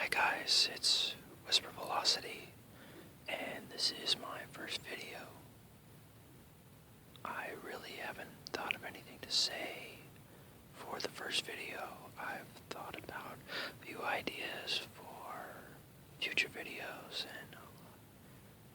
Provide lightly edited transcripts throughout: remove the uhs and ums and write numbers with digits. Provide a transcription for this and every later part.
Hi guys, it's Whisper Velocity, and this is my first video. I really haven't thought of anything to say for the first video. I've thought about a few ideas for future videos, and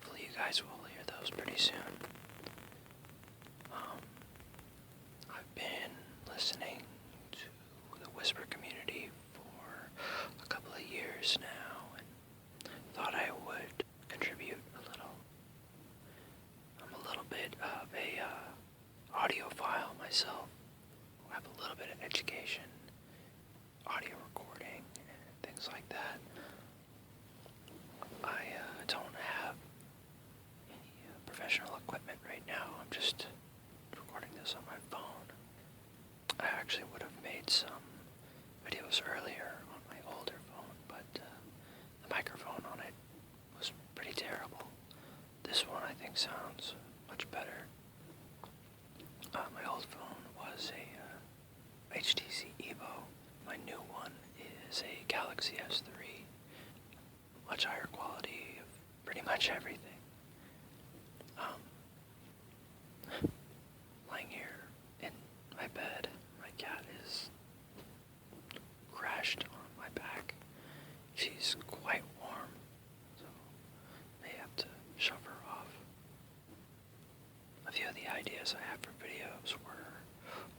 hopefully you guys will hear those pretty soon. I've been listening to the Whisper community for a couple of years now, and thought I would contribute a little. I'm a little bit of a audiophile myself. I have a little bit of education, audio recording, and things like that. I don't have any professional equipment right now. I'm just recording this on my phone. I actually would have made some videos earlier on my older phone, but the microphone on it was pretty terrible. This one I think sounds much better. My old phone was a HTC Evo. My new one is a Galaxy S3. Much higher quality of pretty much everything. Lying here in my bed, my cat is crashed on my back. She's quite warm, so may have to shove her off. A few of the ideas I have for videos were,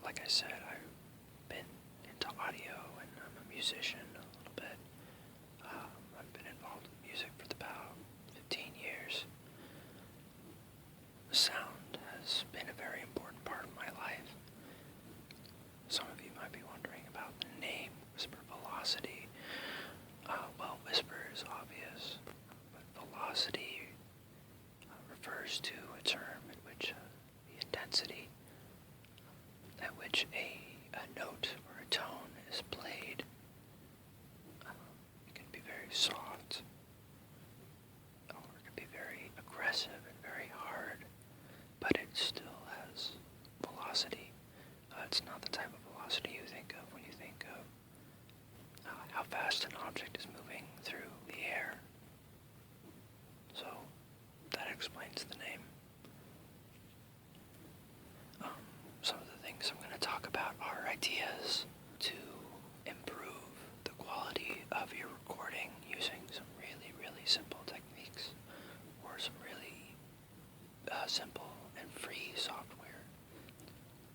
like I said, I've been into audio and I'm a musician a little bit. I've been involved with music for about 15 years. Sound has been a very important part of my life. Some of you might be wondering about the name Whisper Velocity. Well, whisper is obvious, but velocity refers to a term in which the intensity at which a note or a tone is played. It can be very soft, or it can be very aggressive and very hard, but it still has velocity. It's not the type of velocity you think of when you think of how fast an object is moving through the air. So that explains the name. Some of the things I'm going to talk about are ideas to improve the quality of your recording using some really, really simple techniques or some really simple and free software.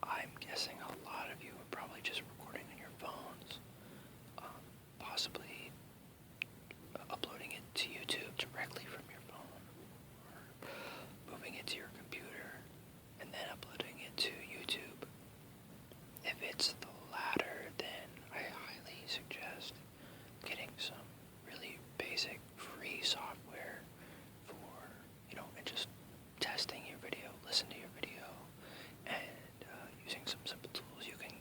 I'm guessing a lot of you are probably just recording on your phones, possibly uploading it to YouTube directly from your phone, or moving it to your computer and then uploading it to YouTube. If it's the latter, then I highly suggest getting some really basic free software for, and just testing your video, listen to your video, and using some simple tools. You can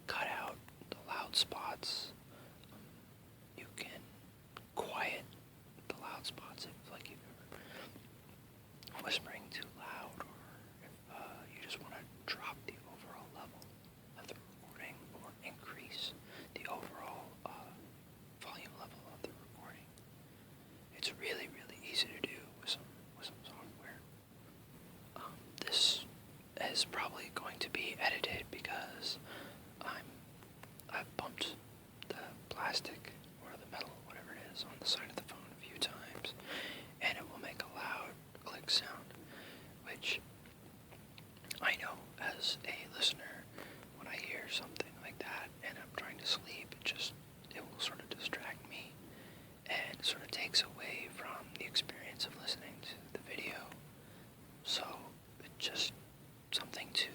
cut out the loud spots. You can quiet the loud spots if you're whispering too loud, or if you just want to drop the overall level of the recording or increase the overall volume level of the recording. It's really, really easy to do with some software. This is probably going to be edited because I've bumped the plastic or the metal, whatever it is, on the side of the phone a few times, and it will make a loud click sound, which I know as a listener, when I hear something like that and I'm trying to sleep, it will sort of distract me and sort of takes away from the experience of listening to the video. So it's just something to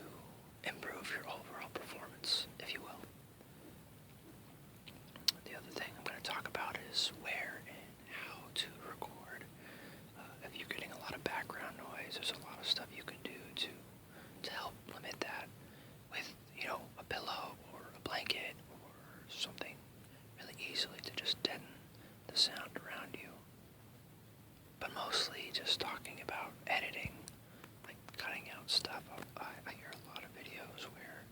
improve your overall performance, if you will. The other thing I'm going to talk about is where and how to record. If you're getting a lot of background noise, there's a lot of stuff you can do to help limit that with, a pillow or a blanket or something really easily to just deaden the sound around you. But mostly just talking about editing, like cutting out stuff. I hear a lot of videos where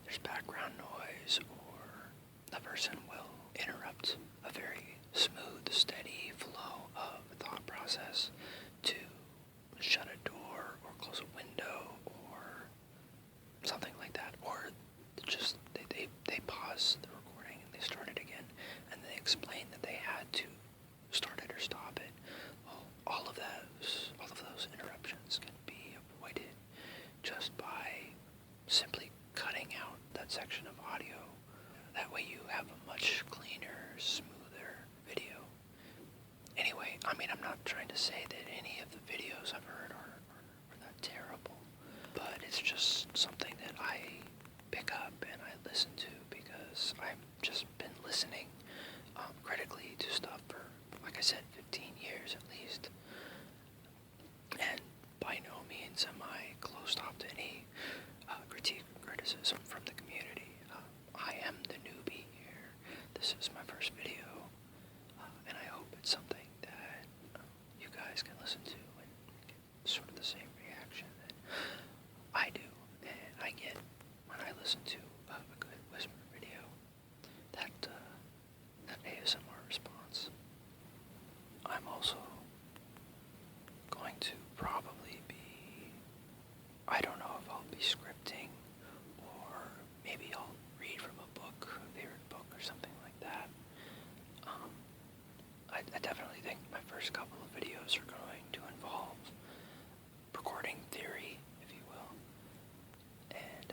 there's background noise, or the person will interrupt a very smooth, steady flow of thought process to shut a door or close a window or something like that, or just they pause the recording and they start it again, and they explain that they had to start it or stop it. All of those interruptions can be avoided just by simply cutting out that section of audio. That way you have a much cleaner, smoother video. Anyway, I mean, I'm not trying to say that any of the videos I've heard are that terrible, but it's just something that I pick up and I listen to because I've just been listening critically to stuff for, like I said, 15 years at least. And by no means am I closed off to any critique or criticism from the community. I am the newbie here. This is my first video, and I hope it's something that you guys can listen to and get sort of the same reaction that I do and I get when I listen to a good whisper video. That ASMR response. I'm also going to probably be, I don't know if I'll be scripting or maybe I'll read from a book, a favorite book or something like that. I definitely think my first couple of videos are going to involve recording theory, if you will. And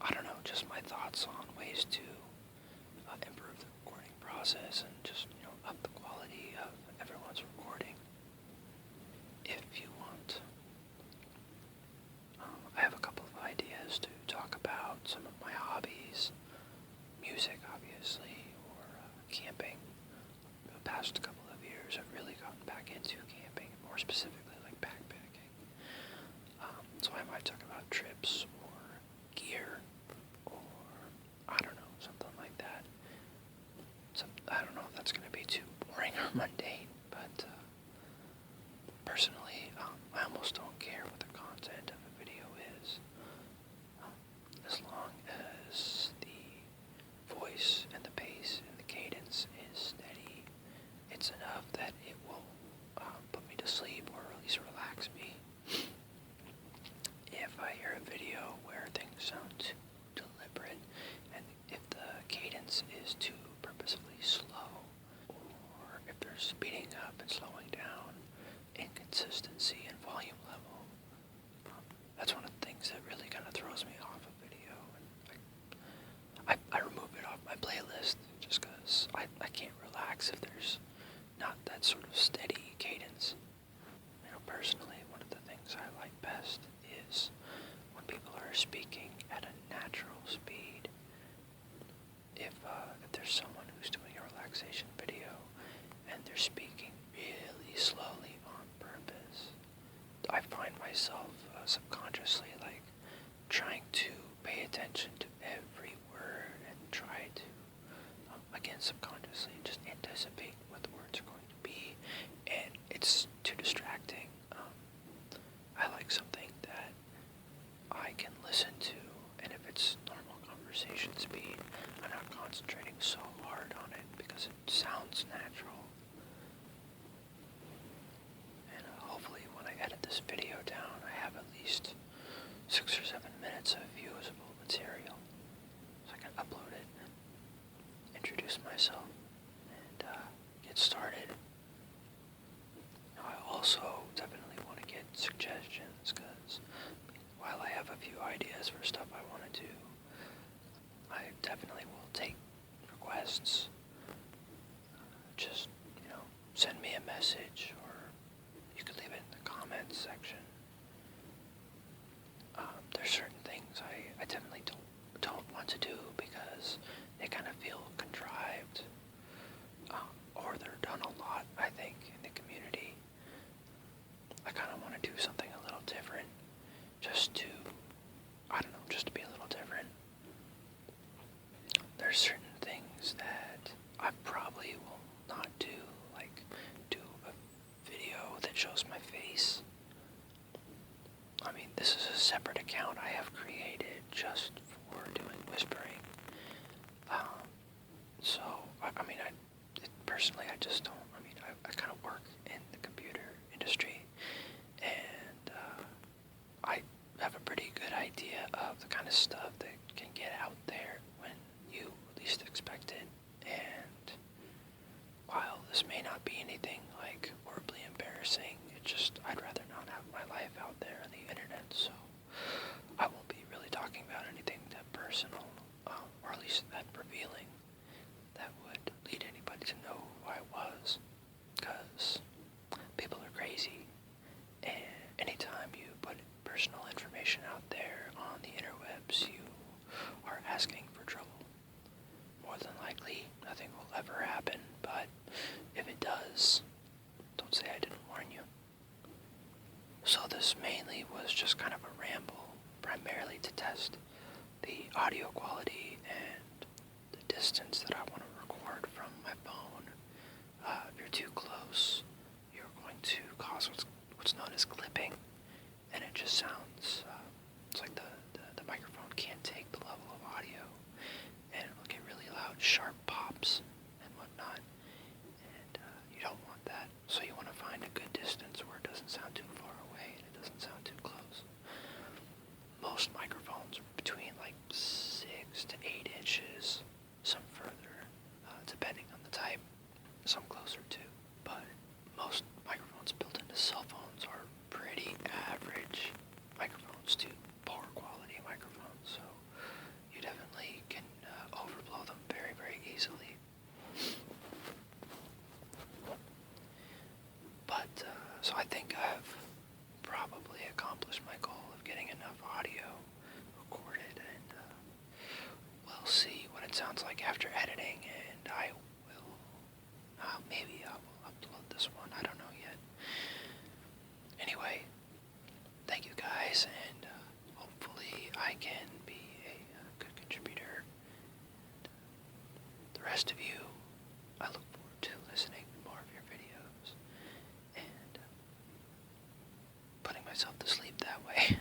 I don't know, just my thoughts on ways to improve the recording process and just, up the quality of everyone's recording. If you want. I have a couple of ideas to talk about some of my hobbies, music obviously, or camping. The past couple of years I've really gotten back into camping, more specifically like backpacking. So I might talk about trips or gear or I don't know, something like that. I don't know if that's going to be too boring or mundane, but personally, I almost don't care what the content of a video is. As long as the voice and the pace and the cadence is steady, it's enough that it will put me to sleep or at least relax me. If I hear a video where things sound too deliberate, and if the cadence is too purposefully slow, or if they're speeding up and slowing down, inconsistency in volume level, that's one of the things that really kind of throws me off a video. And I remove it off my playlist just because I can't relax if there's not that sort of steady cadence. Personally, one of the things I like best is when people are speaking at a natural speed. If there's someone who's doing a relaxation video and they're speaking really slowly on purpose, I find myself subconsciously trying to pay attention to every word and try to, again subconsciously, just anticipate what the words are going to be, and it's too distracting. I like something that I can listen to, and if it's normal conversation speed, I'm not concentrating so hard on it because it sounds natural. And hopefully when I edit this video down, I have at least 6 or 7 minutes of usable material, so I can upload it and introduce myself and get started. Now, I also definitely want to get suggestions, because while I have a few ideas for stuff I want to do, I definitely will take requests. Just, send me a message, or you could leave it in the comments section. There's certain things I definitely don't want to do because they kind of feel contrived, or they're done a lot, I think, in the community. I kind of want to do something a little different, just to be a little different. There's certain things that I probably will not do, like do a video that shows my face. I mean, this is a separate account I have created just for doing whispering. personally, I just don't. I mean, I kind of work in the computer industry, and I have a pretty good idea of the kind of stuff that can get out there when you least expect it. And while this may not be anything like horribly embarrassing, I'd rather not have my life out there on the internet, so I won't be really talking about anything that personal, or at least that revealing, that would lead anybody to know who I was, because people are crazy, and anytime you put personal information out there on the interwebs, you are asking for trouble. More than likely, nothing will ever happen, but if it does, don't say I didn't warn you. So this mainly was just kind of a ramble, primarily to test the audio quality and the distance that I want to record from my phone. If you're too close, you're going to cause what's known as clipping, and it just sounds, it's like the microphone can't take the level of audio, and it'll get really loud, sharp pops and whatnot, and you don't want that. So you want to find a good distance where it doesn't sound too far away and it doesn't sound too close. Most microphones are between like 6 to 8 inches, some further, depending on the type, some closer too. But most microphones built into cell phones are pretty average microphones to poor quality microphones, so you definitely can overblow them very, very easily. But, so I think I've probably accomplished my goal of getting enough audio recorded, and we'll see what it sounds like after editing, and I will, maybe I will upload this one, I don't know yet. Anyway, thank you guys, and hopefully I can be a good contributor. The rest of you, I look forward to listening to more of your videos and putting myself to sleep that way.